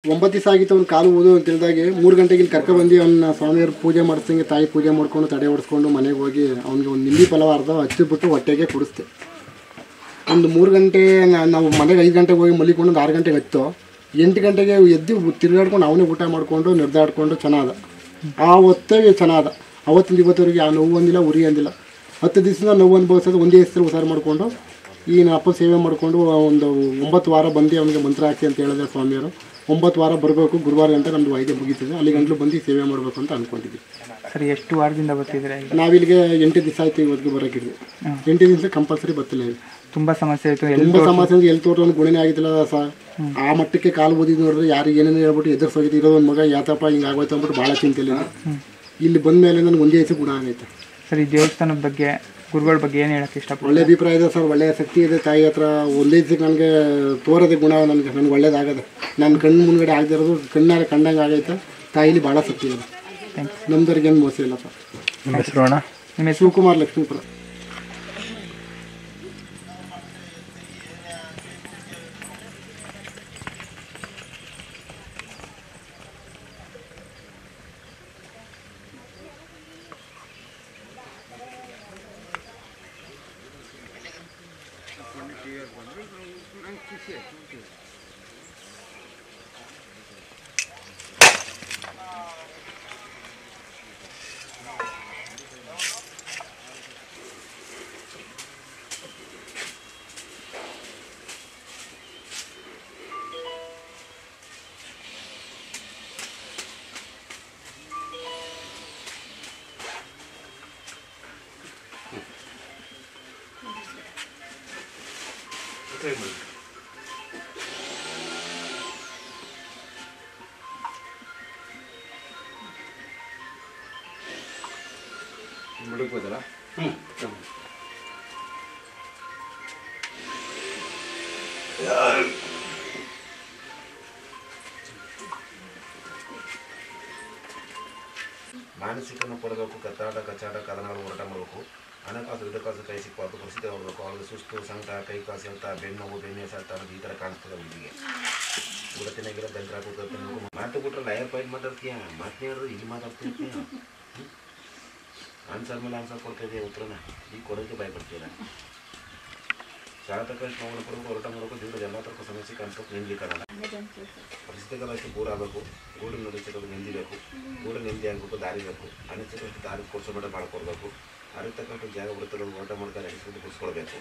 9 ದಿವಸ ಆಗಿತ್ತು ಅವ್ನು ಕಾಲು ಓದು ಅಂತ ಹೇಳಿದಾಗೆ 3 ಗಂಟೆಗೆ ಇಲ್ಲಿ ಕರ್ಕೊಬಂದು ಅವನ್ನ ಸ್ವಾಮಿಯವ್ರ ಪೂಜೆ ಮಾಡಿಸ್ದಂಗೆ ತಾಯಿ ಪೂಜೆ ಮಾಡ್ಕೊಂಡು ತಡೆ ಹೊಡಿಸ್ಕೊಂಡು ಮನೆಗೆ ಹೋಗಿ ಅವ್ನಿಗೆ ಒಂದು ನಿಂಬೆ ಫಲ ಅರ್ಧ ಹಚ್ಚಿಬಿಟ್ಟು ಹೊಟ್ಟೆಗೆ ಕುಡಿಸ್ತೆ. ಒಂದು 3 ಗಂಟೆ ನಾವು ಮನೆಗೆ 5 ಗಂಟೆಗೆ ಹೋಗಿ ಮಲಿಕೊಂಡು ಒಂದು 6 ಗಂಟೆಗೆ ಹತ್ತು 8 ಗಂಟೆಗೆ ಎದ್ದು ತಿರುಗಾಡ್ಕೊಂಡು ಅವನೇ ಊಟ ಮಾಡಿಕೊಂಡು ನಿರ್ದಾಡ್ಕೊಂಡು ಚೆನ್ನಾದ. ಆ ಹೊತ್ತೇ ಚೆನ್ನಾದ. ಅವತ್ತಿಂದ ಇವತ್ತವರೆಗೆ ಯಾವ ನೋವು ಅಂದಿಲ್ಲ, ಉರಿ ಅಂದಿಲ್ಲ. 10 ದಿವಸದಿಂದ ನೋವು ಅನುಭವಿಸೋದು ಒಂದೇ ಹೆಸರು ಉಸಾರು ಮಾಡಿಕೊಂಡು ಈ ಅಪ್ಪ ಸೇವೆ ಮಾಡಿಕೊಂಡು ಒಂದು 9 ವಾರ ಬಂದು ಅವನಿಗೆ ಮಂತ್ರ ಹಾಕಿ ಅಂತ ಹೇಳಿದ್ರೆ ಸ್ವಾಮಿಯವರು 9 ವಾರ ಬರಬೇಕು. ಗುರುವಾರ ಗಂಟೆ ನಮ್ಮದು ವಾಯ್ದೆ ಮುಗೀತಿದೆ, ಅಲ್ಲಿ ಗಂಟಲು ಬಂದು ಸೇವೆ ಮಾಡಬೇಕು ಅಂತ ಅಂದ್ಕೊಂಡಿದ್ವಿ. ಸರಿ, ಎಷ್ಟು ವಾರದಿಂದ ಬರ್ತಿದ್ರೆ? ನಾವಿಲ್ಲಿಗೆ 8 ದಿವಸ ಆಯ್ತು ಇವತ್ತಿಗೆ ಬರೋಕ್ಕಿದ್ವಿ. 8 ದಿವಸ ಕಂಪಲ್ಸರಿ ಬರ್ತಿಲ್ಲ. ತುಂಬ ಸಮಸ್ಯೆ ಆಯಿತು. ತುಂಬ ಸಮಸ್ಯೆ ಅಂದ್ರೆ ಎಲ್ಲಿ ತೋಟ ಒಂದು ಗುಣನೇ ಆಗಿದ್ದಿಲ್ಲ ಸರ್. ಆ ಮಟ್ಟಕ್ಕೆ ಕಾಲು ಓದಿದ್ದು ನೋಡಿದ್ರೆ ಯಾರು ಏನೇನು ಹೇಳ್ಬಿಟ್ಟು ಎದುರಿಸೋಗಿದ್ದು ಇರೋದು ಒಂದು ಮಗ ಯಾತಪ್ಪ ಹಿಂಗೆ ಆಗೋಯ್ತು ಅಂದ್ಬಿಟ್ಟು ಭಾಳ ಚಿಂತೆಯಲ್ಲಿ ಇಲ್ಲಿ ಬಂದ ಮೇಲೆ ನನಗೆ ಒಂದೇ ಹೆಸರು ಗುಣ ಆಗೈತೆ. ಸರಿ, ದೇವಸ್ಥಾನದ ಬಗ್ಗೆ ಗುರುಗಳ ಬಗ್ಗೆ ಏನು ಹೇಳಕ್ಕೆ ಇಷ್ಟಪಡ್ತೀನಿ? ಒಳ್ಳೆ ಅಭಿಪ್ರಾಯ ಇದೆ ಸರ್, ಒಳ್ಳೆಯ ಶಕ್ತಿ ಇದೆ ತಾಯಿ ಹತ್ರ. ಒಂದೇ ದಿವಸಕ್ಕೆ ನನಗೆ ತೋರದೆ ಗುಣ ನನಗೆ ಒಳ್ಳೇದಾಗದೆ. ನನ್ನ ಕಣ್ಣು ಮುಂದ್ಗಡೆ ಆಗದಿರೋದು ಕಣ್ಣಾರೆ ಕಂಡಂಗೆ ಆಗೈತೆ. ತಾಯಿಲಿ ಭಾಳ ಶಕ್ತಿ ಇದೆ. ನಮ್ದವ್ರಿಗೆ ಏನು ಮೋಸ ಇಲ್ಲ ಸರ್. ನಿಮ್ಮ ಹೆಸರು ಅಣ್ಣ? ನಿಮ್ಮ ಹೆಸರು? ಶಿವಕುಮಾರ್, ಲಕ್ಷ್ಮೀಪುರ. ಮುಡುಕೋದಲ್ಲ ಮಾನಸಿಕನ ಪಡಬೇಕು. ಕಚ್ಚಾಟ ಕದನಾಡು ಹೋರಾಟ ಮಾಡಬೇಕು. ಹಣಕಾಸು ಇದಕ್ಕಾಸು ಕೈ ಸಿಕ್ಕು ಪರಿಸ್ಥಿತಿ ಹೋಗಬೇಕು. ಅವ್ರಿಗೆ ಸುಸ್ತು, ಸಂಕಟ, ಕೈ ಕಾಸು ಎಲ್ತ, ಬೆನ್ನೋವು, ಬೆನ್ನೆ ಸಲ್ತ ಅನ್ನೋದು ಈ ಥರ ಕಾಣಿಸ್ತದೆ ಹುಡುಗಿಗೆ. ಊಟ ತಿನ್ನಾಗಿರೋ ಗಂಟು ಕೂತ್ಕೊಂಡು ಮಾತು ಬಿಟ್ರೆ ಲಯರ್ ಪಾಯಿಂಟ್ ಮಾತಾಡ್ತೀಯ. ಮಾತನೇ ಹೇಳಿದ್ರು ಇಲ್ಲಿ ಮಾತಾಡ್ತಿರ್ತೀಯ. ಆನ್ಸರ್ ಮೇಲೆ ಆನ್ಸರ್ ಕೊಡ್ತಾ ಇದೆಯಾ ಉತ್ತರನ. ಈಗ ಕೊಡೋಕ್ಕೆ ಭಯಪಡ್ತೀರ. ಶಾಲಾ ತಕ್ಕಷ್ಟು ನಾವು ಕೊಡಬೇಕು, ಹೋರಾಟ ಮಾಡಬೇಕು. ಜೀವನದ ಎಲ್ಲ ಥರ ಸಮಸ್ಯೆ ಕಾಣಿಸ್ಬೇಕು. ನಿಂದಿಕಾರಲ್ಲ ಪರಿಸ್ಥಿತಿಗಳು ಅಷ್ಟು ಪೂರ ಆಗಬೇಕು. ಗೂಡು ನಡಿಸೋದು ನಿಂದಿಬೇಕು. ಗೂಡು ನಿಂದಿ ಆಗಬೇಕು, ದಾರಿ ಬೇಕು. ಅನಿಸಿದಷ್ಟು ದಾರಿ ಕೊಡಿಸೋ ಮಟ್ಟ ಮಾಡ್ಕೊಡ್ಬೇಕು. ಅದಕ್ಕೆ ತಕ್ಕಂಥ ಜಾಗ ಬಿಡುತ್ತಲ್ಲ ಹೋರಾಟ ಮಾಡ್ತಾರೆ, ನಡೆಸ್ಬಿಟ್ಟು ಬಿಡಿಸ್ಕೊಳ್ಬೇಕು.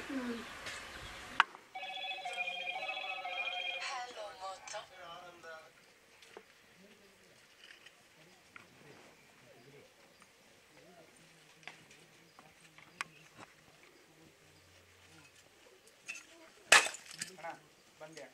ಬಂದೆ